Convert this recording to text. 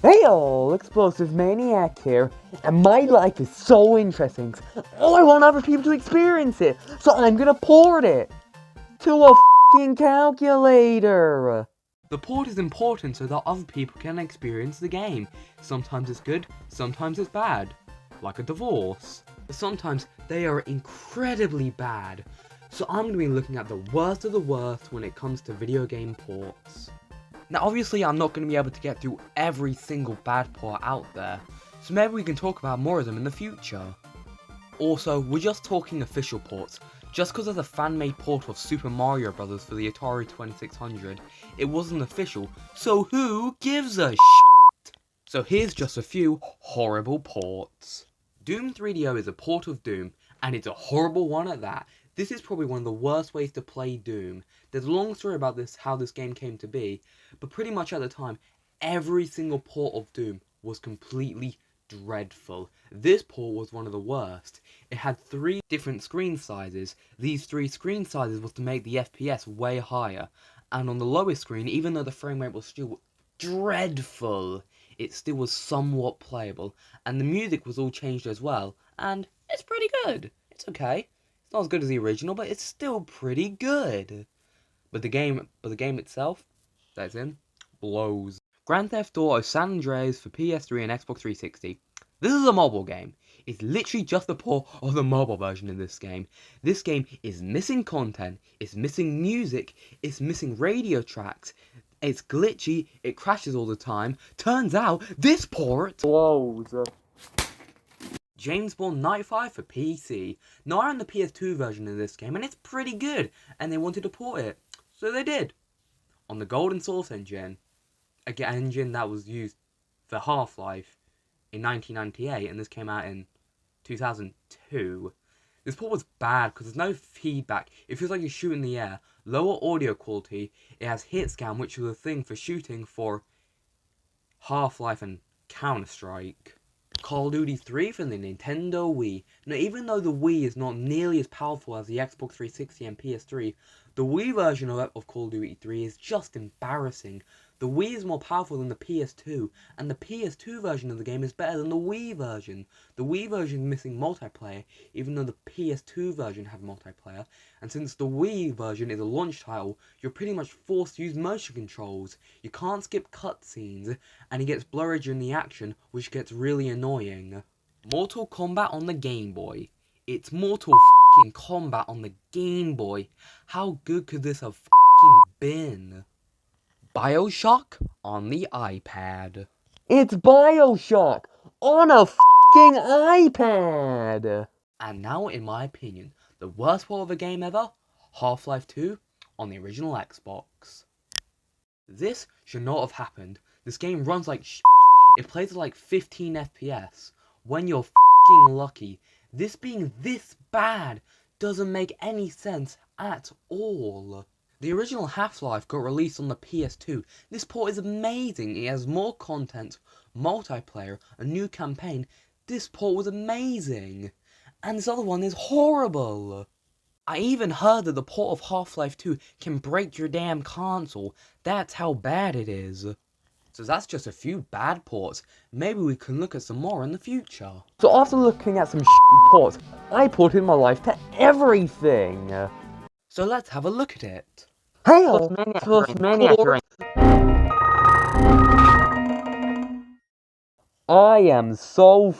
Hey all, Explosive Maniac here, and my life is so interesting. Oh, I want other people to experience it, so I'm gonna port it to a f***ing calculator. The port is important so that other people can experience the game. Sometimes it's good, sometimes it's bad. Like a divorce. But sometimes they are incredibly bad. So I'm going to be looking at the worst of the worst when it comes to video game ports. Now obviously I'm not going to be able to get through every single bad port out there. So maybe we can talk about more of them in the future. Also, we're just talking official ports. Just because there's a fan-made port of Super Mario Bros. For the Atari 2600, it wasn't official, so who gives a shit? So here's just a few horrible ports. Doom 3DO is a port of Doom, and it's a horrible one at that. This is probably one of the worst ways to play Doom. There's a long story about this, how this game came to be, but pretty much at the time, every single port of Doom was completely dreadful. This port was one of the worst. It had 3 different screen sizes. These 3 screen sizes was to make the FPS way higher. And on the lowest screen, even though the frame rate was still dreadful, it still was somewhat playable. And the music was all changed as well. And it's pretty good. It's okay. It's not as good as the original, but it's still pretty good. But the game itself, that's in, blows. Grand Theft Auto San Andreas for PS3 and Xbox 360. This is a mobile game. It's literally just the port of the mobile version in this game. This game is missing content, it's missing music, it's missing radio tracks, it's glitchy, it crashes all the time. Turns out, this port blows. James Bond 95 for PC. Now I own the PS2 version of this game and it's pretty good, and they wanted to port it, so they did. On the Golden Source engine. An engine that was used for Half-Life in 1998, and this came out in 2002. This port was bad because there's no feedback. It feels like you shoot in the air. Lower audio quality. It has hit scan, which was a thing for shooting for Half-Life and Counter-Strike. Call of Duty 3 for the Nintendo Wii. Now, even though the Wii is not nearly as powerful as the Xbox 360 and PS3, the Wii version of Call of Duty 3 is just embarrassing. The Wii is more powerful than the PS2, and the PS2 version of the game is better than the Wii version. The Wii version is missing multiplayer, even though the PS2 version had multiplayer, and since the Wii version is a launch title, you're pretty much forced to use motion controls. You can't skip cutscenes, and it gets blurry during the action, which gets really annoying. Mortal Kombat on the Game Boy. It's Mortal f***ing Kombat on the Game Boy. How good could this have f***ing been? BioShock on the iPad. It's BioShock on a f***ing iPad. And now, in my opinion, the worst port of a game ever, Half-Life 2 on the original Xbox. This should not have happened. This game runs like shit. It plays at like 15 FPS. When you're f***ing lucky. This being this bad doesn't make any sense at all. The original Half-Life got released on the PS2. This port is amazing. It has more content, multiplayer, a new campaign. This port was amazing. And this other one is horrible. I even heard that the port of Half-Life 2 can break your damn console. That's how bad it is. So that's just a few bad ports. Maybe we can look at some more in the future. So after looking at some shitty ports, I ported my life to everything. So let's have a look at it. Hey, I am so